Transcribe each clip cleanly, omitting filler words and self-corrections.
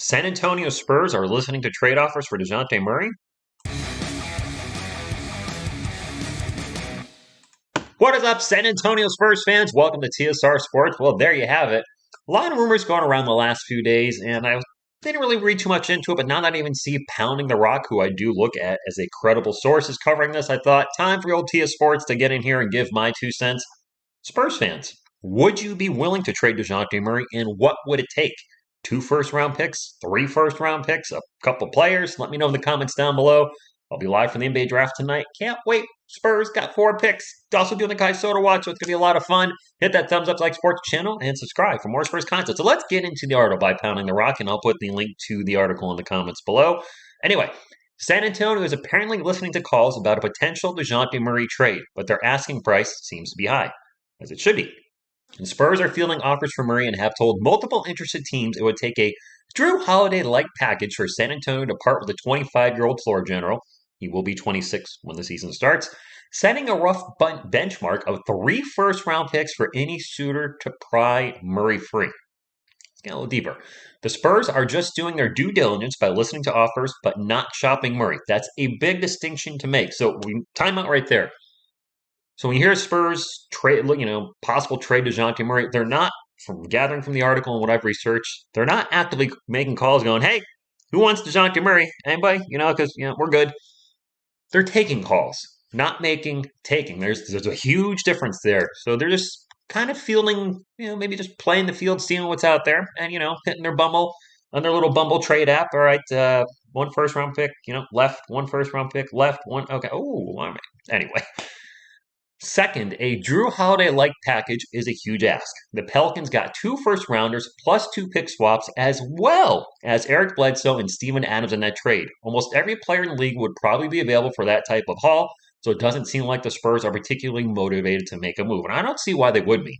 San Antonio Spurs are listening to trade offers for Dejounte Murray. What is up, San Antonio Spurs fans? Welcome to TSR Sports. Well, there you have it. A lot of rumors going around the last few days, and I didn't really read too much into it, but now that I even see Pounding the Rock, who I do look at as a credible source, is covering this, I thought, time for the old TS Sports to get in here and give my 2 cents. Spurs fans, would you be willing to trade Dejounte Murray, and what would it take? 2 first-round picks, 3 first-round picks, a couple players? Let me know in the comments down below. I'll be live for the NBA draft tonight. Can't wait. Spurs got 4 picks. Also doing the Kai Soda watch, so it's going to be a lot of fun. Hit that thumbs up, like sports channel, and subscribe for more Spurs content. So let's get into the article by Pounding the Rock, and I'll put the link to the article in the comments below. Anyway, San Antonio is apparently listening to calls about a potential Dejounte Murray trade, but their asking price seems to be high, as it should be. The Spurs are fielding offers for Murray and have told multiple interested teams it would take a Drew Holiday-like package for San Antonio to part with the 25-year-old floor general. He will be 26 when the season starts, setting a rough benchmark of 3 first-round picks for any suitor to pry Murray free. Let's get a little deeper. The Spurs are just doing their due diligence by listening to offers, but not shopping Murray. That's a big distinction to make. So time out right there. So when you hear Spurs trade, possible trade Dejounte Murray, they're not, from gathering from the article and what I've researched, they're not actively making calls going, hey, who wants Dejounte Murray? Anybody? Because we're good. They're taking calls, not taking. There's a huge difference there. So they're just kind of fielding, maybe just playing the field, seeing what's out there, and hitting their Bumble on their little Bumble trade app. All right, 1 first-round pick, left, 1 first-round pick, left, 1. Okay. Oh, all right. Anyway. Second, a Drew Holiday-like package is a huge ask. The Pelicans got 2 first-rounders plus 2 pick swaps, as well as Eric Bledsoe and Steven Adams in that trade. Almost every player in the league would probably be available for that type of haul, so it doesn't seem like the Spurs are particularly motivated to make a move, and I don't see why they would be.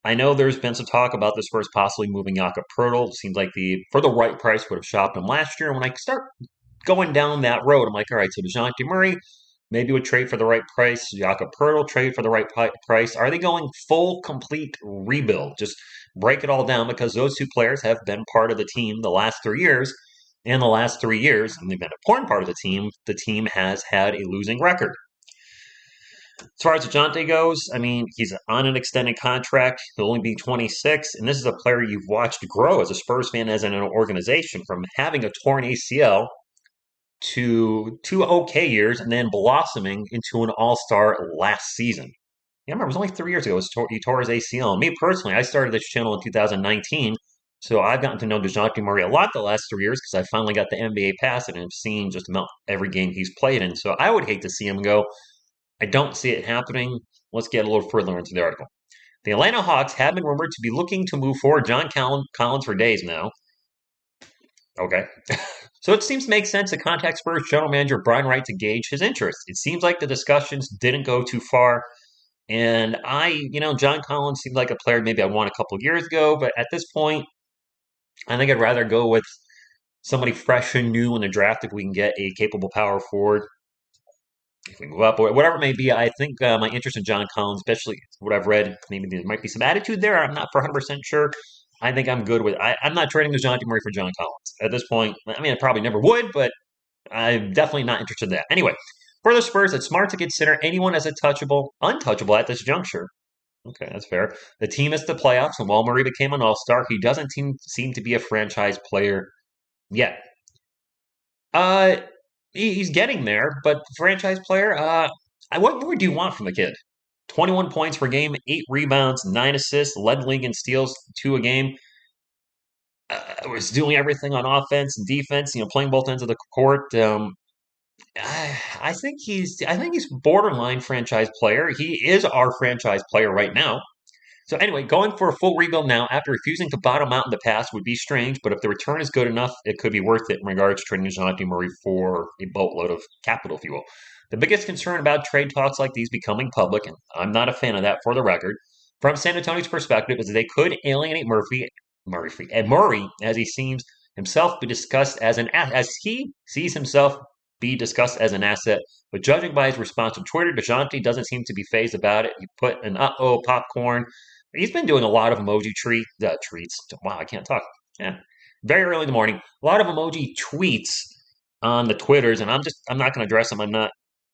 I know there's been some talk about the Spurs possibly moving Jakob Poeltl. It seems like for the right price would have shopped him last year. When I start going down that road, I'm like, all right, so Dejounte Murray maybe would trade for the right price. Jakob Poeltl trade for the right price. Are they going full, complete rebuild? Just break it all down, because those 2 players have been part of the team the last 3 years. And the last 3 years, and they've been an important part of the team has had a losing record. As far as Dejounte goes, he's on an extended contract. He'll only be 26, and this is a player you've watched grow as a Spurs fan, as in an organization, from having a torn ACL to 2 okay years and then blossoming into an all-star last season. I remember it was only 3 years ago he tore his ACL. Me personally, I started this channel in 2019, so I've gotten to know Dejounte Murray a lot the last 3 years because I finally got the NBA pass and have seen just about every game he's played in. So I would hate to see him go. I don't see it happening. Let's get a little further into the article. The Atlanta Hawks have been rumored to be looking to move forward John Collins for days now. Okay. So it seems to make sense to contact Spurs general manager Brian Wright to gauge his interest. It seems like the discussions didn't go too far. And John Collins seemed like a player maybe I won a couple of years ago. But at this point, I think I'd rather go with somebody fresh and new in the draft if we can get a capable power forward. If we move up or whatever it may be, I think my interest in John Collins, especially what I've read, maybe there might be some attitude there. I'm not for 100% sure. I think I'm good with it. I'm not trading Dejounte Murray for John Collins at this point. I probably never would, but I'm definitely not interested in that. Anyway, for the Spurs, it's smart to consider anyone as untouchable at this juncture. Okay, that's fair. The team is the playoffs, and while Murray became an all-star, he doesn't seem to be a franchise player yet. He's getting there, but franchise player, what more do you want from the kid? 21 points per game, 8 rebounds, 9 assists, led the league in steals, 2 a game. Was doing everything on offense and defense, playing both ends of the court. I think he's borderline franchise player. He is our franchise player right now. So anyway, going for a full rebuild now after refusing to bottom out in the past would be strange, but if the return is good enough, it could be worth it in regards to trading Dejounte Murray for a boatload of capital fuel. The biggest concern about trade talks like these becoming public, and I'm not a fan of that for the record, from San Antonio's perspective, is that they could alienate Murray, as he seems himself be discussed as he sees himself be discussed as an asset. But judging by his response on Twitter, Dejounte doesn't seem to be fazed about it. He put an popcorn. He's been doing a lot of emoji treats. Wow, I can't talk. Yeah. very early in the morning. A lot of emoji tweets on the Twitters, and I'm not going to address them. I'm not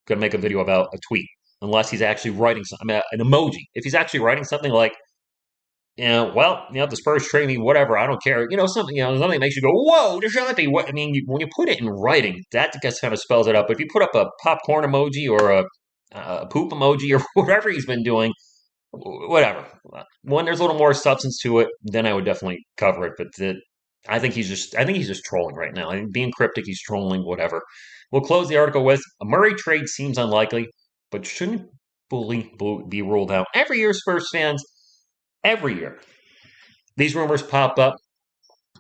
going to make a video about a tweet unless he's actually writing something, an emoji. If he's actually writing something like, the Spurs trade me, whatever, I don't care. Something, something that makes you go, whoa, Dejounte. What? I mean, when you put it in writing, that just kind of spells it out. But if you put up a popcorn emoji or a poop emoji or whatever he's been doing, whatever. When there's a little more substance to it, then I would definitely cover it. But I think he's just trolling right now. I mean, being cryptic, he's trolling, whatever. We'll close the article with a Murray trade seems unlikely, but shouldn't fully be ruled out. Every year, Spurs fans, every year, these rumors pop up,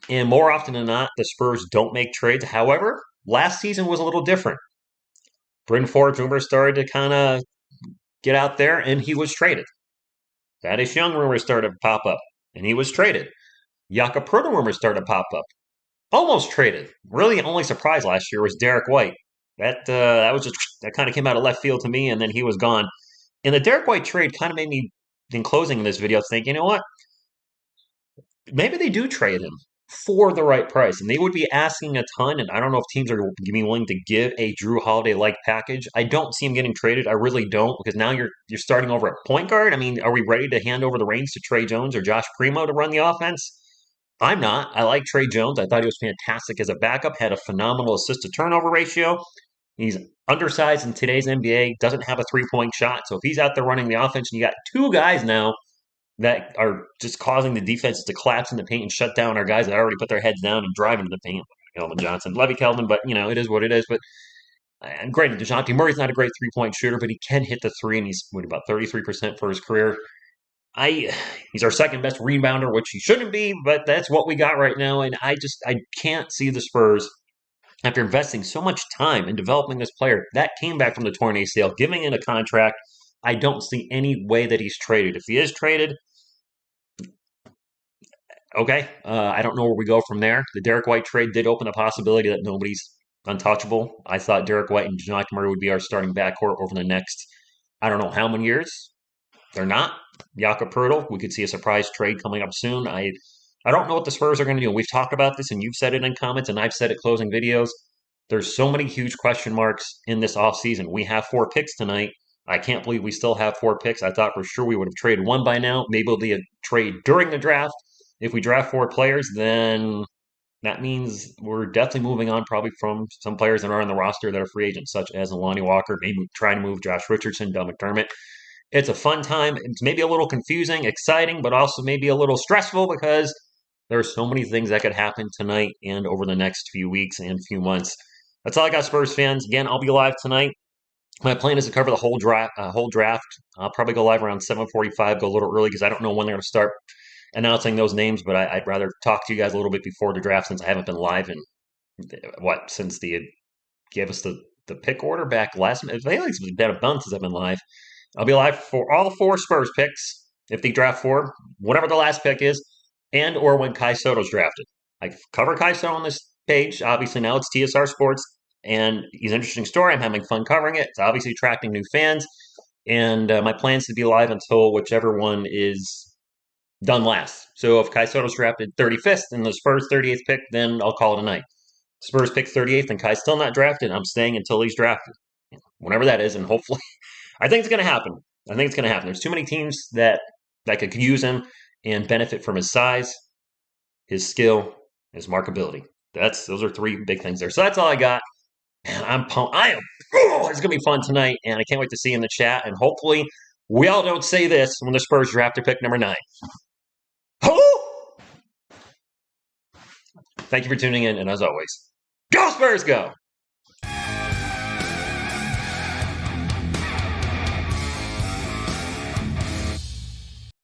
and more often than not, the Spurs don't make trades. However, last season was a little different. Bryn Forbes rumors started to kind of get out there, and he was traded. Thaddeus Young rumors started to pop up, and he was traded. Jakob Poeltl rumors started to pop up. Almost traded. Really, the only surprise last year was Derek White. That kind of came out of left field to me, and then he was gone. And the Derek White trade kind of made me, in closing this video, think, you know what? Maybe they do trade him for the right price, and they would be asking a ton. And I don't know if teams are willing to give a Drew Holiday-like package. I don't see him getting traded. I really don't, because now you're starting over at point guard. I mean, are we ready to hand over the reins to Trey Jones or Josh Primo to run the offense? I'm not. I like Trey Jones. I thought he was fantastic as a backup, had a phenomenal assist-to-turnover ratio. He's undersized in today's NBA, doesn't have a three-point shot. So if he's out there running the offense, and you got two guys now that are just causing the defenses to collapse in the paint and shut down our guys that already put their heads down and drive into the paint, Kelvin Johnson, Levy Kelvin, but, it is what it is. But granted, Dejounte Murray's not a great three-point shooter, but he can hit the three, and he's about 33% for his career. He's our second best rebounder, which he shouldn't be, but that's what we got right now. And I can't see the Spurs, after investing so much time in developing this player that came back from the torn ACL, giving in a contract. I don't see any way that he's traded. If he is traded, okay, I don't know where we go from there. The Derek White trade did open the possibility that nobody's untouchable. I thought Derek White and Dejounte Murray would be our starting backcourt over the next, I don't know how many years. They're not. Jakob Poeltl, we could see a surprise trade coming up soon. I don't know what the Spurs are going to do. We've talked about this, and you've said it in comments, and I've said it closing videos. There's so many huge question marks in this offseason. We have 4 picks tonight. I can't believe we still have 4 picks. I thought for sure we would have traded one by now. Maybe it'll be a trade during the draft. If we draft 4 players, then that means we're definitely moving on probably from some players that are on the roster that are free agents, such as Lonnie Walker, maybe trying to move Josh Richardson, Doug McDermott. It's a fun time. It's maybe a little confusing, exciting, but also maybe a little stressful because there are so many things that could happen tonight and over the next few weeks and few months. That's all I got, Spurs fans. Again, I'll be live tonight. My plan is to cover the whole draft. I'll probably go live around 7:45, go a little early because I don't know when they're going to start announcing those names, but I'd rather talk to you guys a little bit before the draft since I haven't been live in since they gave us the pick order back last month. I feel like it's been a month since I've been live. I'll be live for all the 4 Spurs picks if they draft 4, whatever the last pick is, and or when Kai Soto's drafted. I cover Kai Soto on this page. Obviously, now it's TSR Sports, and he's an interesting story. I'm having fun covering it. It's obviously attracting new fans, and my plan is to be live until whichever one is done last. So if Kai Soto's drafted 35th and the Spurs 38th pick, then I'll call it a night. Spurs pick 38th and Kai's still not drafted. I'm staying until he's drafted, whenever that is, and hopefully I think it's going to happen. There's too many teams that could use him and benefit from his size, his skill, his markability. Those are 3 big things there. So that's all I got. I'm pumped. It's going to be fun tonight, and I can't wait to see you in the chat. And hopefully, we all don't say this when the Spurs draft their pick number 9. Thank you for tuning in, and as always, go Spurs, go!